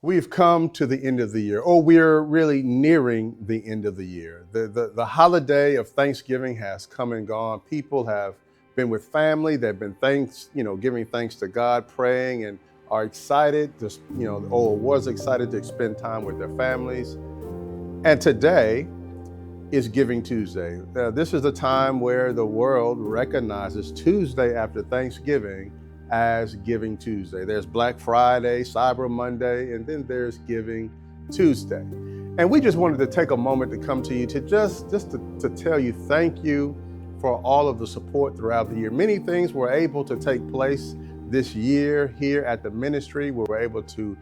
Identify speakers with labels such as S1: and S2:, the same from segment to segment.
S1: We've come to the end of the year, or we're really nearing the end of the year. The holiday of Thanksgiving has come and gone. People have been with family. They've been giving thanks to God, praying, and are excited to, or was excited to spend time with their families. And today is Giving Tuesday. This is a time where the world recognizes Tuesday after Thanksgiving as Giving Tuesday. There's Black Friday, Cyber Monday, and then there's Giving Tuesday. And we just wanted to take a moment to come to you to just to tell you thank you for all of the support throughout the year. Many things were able to take place this year here at the ministry. We were able to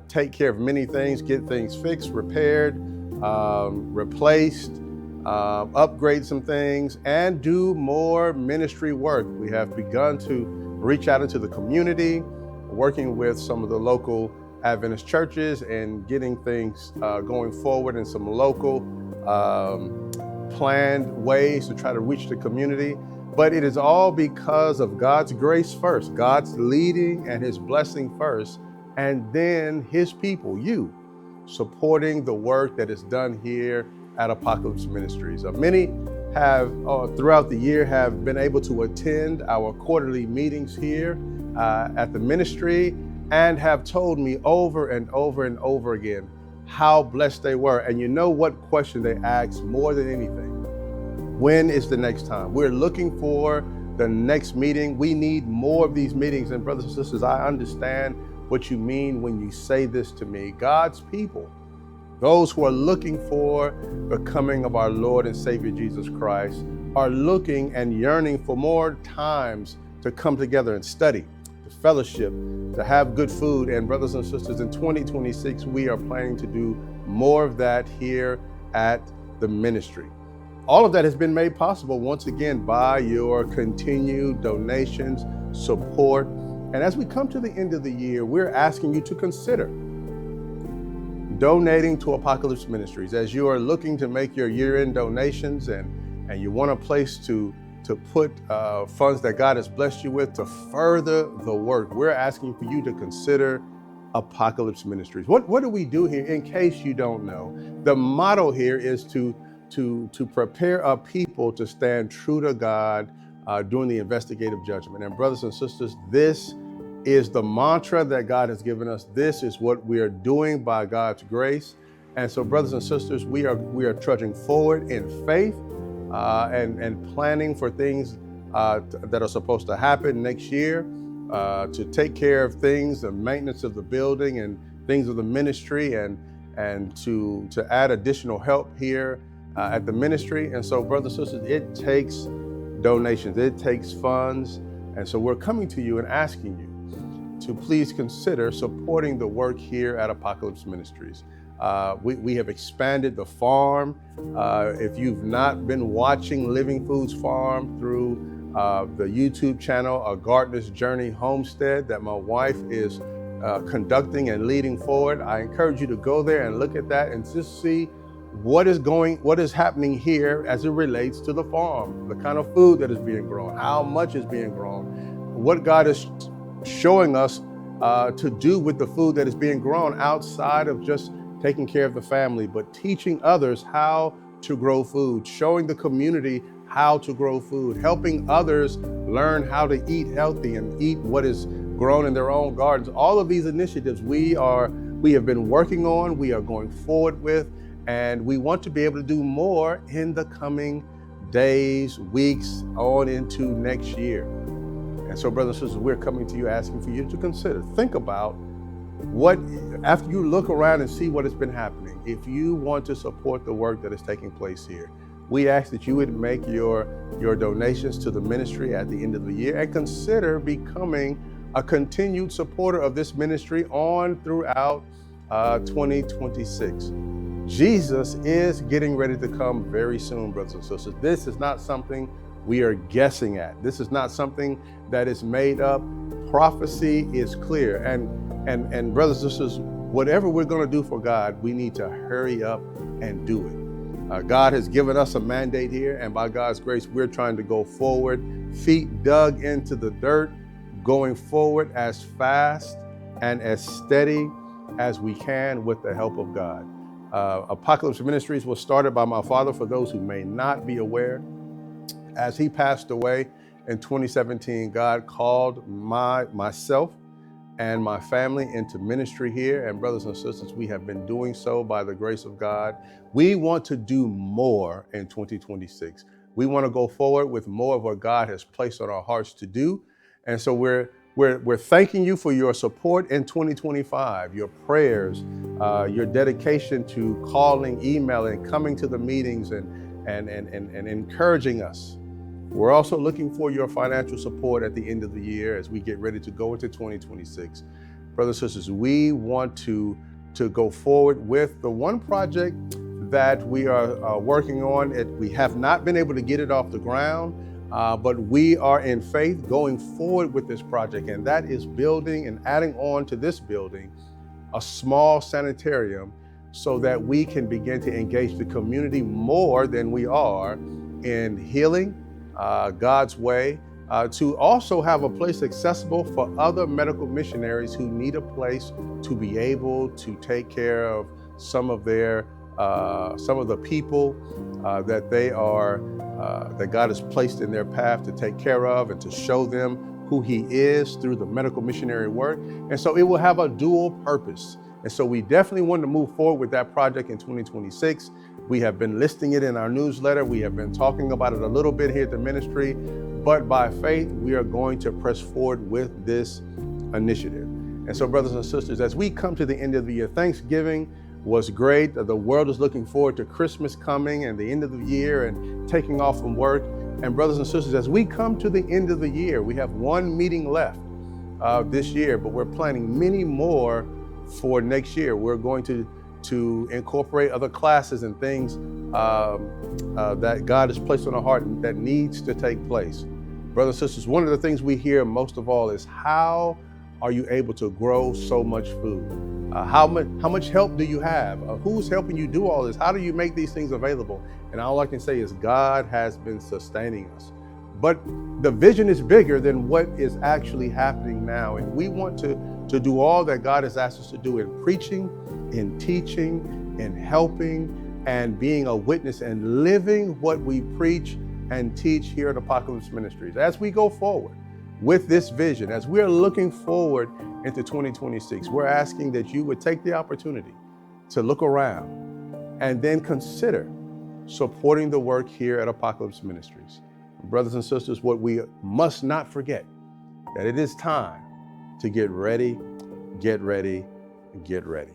S1: take care of many things, get things fixed, repaired, replaced, upgrade some things, and do more ministry work. We have begun to reach out into the community, working with some of the local Adventist churches and getting things going forward in some local planned ways to try to reach the community. But it is all because of God's grace first, God's leading and His blessing first, and then His people, you, supporting the work that is done here at Apocalypse Ministries. Many have throughout the year have been able to attend our quarterly meetings here at the ministry and have told me over and over and over again how blessed they were. And you know what question they asked more than anything? When is the next time? We're looking for the next meeting. We need more of these meetings. And brothers and sisters, I understand what you mean when you say this to me. God's people, those who are looking for the coming of our Lord and Savior Jesus Christ, are looking and yearning for more times to come together and study, to fellowship, to have good food. And brothers and sisters, in 2026, we are planning to do more of that here at the ministry. All of that has been made possible once again by your continued donations, support. And as we come to the end of the year, we're asking you to consider donating to Apocalypse Ministries. As you are looking to make your year-end donations and you want a place to put funds that God has blessed you with to further the work, we're asking for you to consider Apocalypse Ministries. What do we do here? In case you don't know, the motto here is to prepare a people to stand true to God during the investigative judgment. And brothers and sisters, this is the mantra that God has given us. This is what we are doing by God's grace. And so, brothers and sisters, we are trudging forward in faith and planning for things that are supposed to happen next year, to take care of things, the maintenance of the building and things of the ministry, and to add additional help here at the ministry. And so, brothers and sisters, it takes donations, it takes funds. And so we're coming to you and asking you to please consider supporting the work here at Apocalypse Ministries. We have expanded the farm. If you've not been watching Living Foods Farm through the YouTube channel, A Gardener's Journey Homestead, that my wife is conducting and leading forward, I encourage you to go there and look at that and just see what is happening here as it relates to the farm, the kind of food that is being grown, how much is being grown, what God is showing us to do with the food that is being grown outside of just taking care of the family, but teaching others how to grow food, showing the community how to grow food, helping others learn how to eat healthy and eat what is grown in their own gardens. All of these initiatives we have been working on, we are going forward with, and we want to be able to do more in the coming days, weeks, on into next year. And so, brothers and sisters, we're coming to you asking for you to consider, think about what, after you look around and see what has been happening, if you want to support the work that is taking place here, we ask that you would make your donations to the ministry at the end of the year and consider becoming a continued supporter of this ministry on throughout 2026. Jesus is getting ready to come very soon, brothers and sisters. This is not something we are guessing at. This is not something that is made up. Prophecy is clear. And brothers and sisters, whatever we're going to do for God, we need to hurry up and do it. God has given us a mandate here, and by God's grace, we're trying to go forward, feet dug into the dirt, going forward as fast and as steady as we can with the help of God. Apocalypse Ministries was started by my father, for those who may not be aware. As he passed away in 2017, God called myself and my family into ministry here. And brothers and sisters, we have been doing so by the grace of God. We want to do more in 2026. We want to go forward with more of what God has placed on our hearts to do. And so we're thanking you for your support in 2025, your prayers, your dedication to calling, emailing, coming to the meetings, and encouraging us. We're also looking for your financial support at the end of the year as we get ready to go into 2026. Brothers and sisters, we want to go forward with the one project that we are working on. We have not been able to get it off the ground, but we are in faith going forward with this project, and that is building and adding on to this building a small sanitarium so that we can begin to engage the community more than we are in healing God's way, to also have a place accessible for other medical missionaries who need a place to be able to take care of some of the people that God has placed in their path to take care of and to show them who He is through the medical missionary work. And so it will have a dual purpose. And so we definitely want to move forward with that project in 2026. We have been listing it in our newsletter. We have been talking about it a little bit here at the ministry, but by faith, we are going to press forward with this initiative. And so, brothers and sisters, as we come to the end of the year, Thanksgiving was great. The world is looking forward to Christmas coming and the end of the year and taking off from work. And brothers and sisters, as we come to the end of the year, we have one meeting left this year, but we're planning many more for next year. We're going to incorporate other classes and things that God has placed on our heart that needs to take place. Brothers and sisters, one of the things we hear most of all is, how are you able to grow so much food? How much help do you have? Who's helping you do all this? How do you make these things available? And all I can say is God has been sustaining us. But the vision is bigger than what is actually happening now. And we want to do all that God has asked us to do in preaching, in teaching, in helping, and being a witness and living what we preach and teach here at Apocalypse Ministries. As we go forward with this vision, as we're looking forward into 2026, we're asking that you would take the opportunity to look around and then consider supporting the work here at Apocalypse Ministries. Brothers and sisters, what we must not forget, that it is time to get ready, get ready, get ready.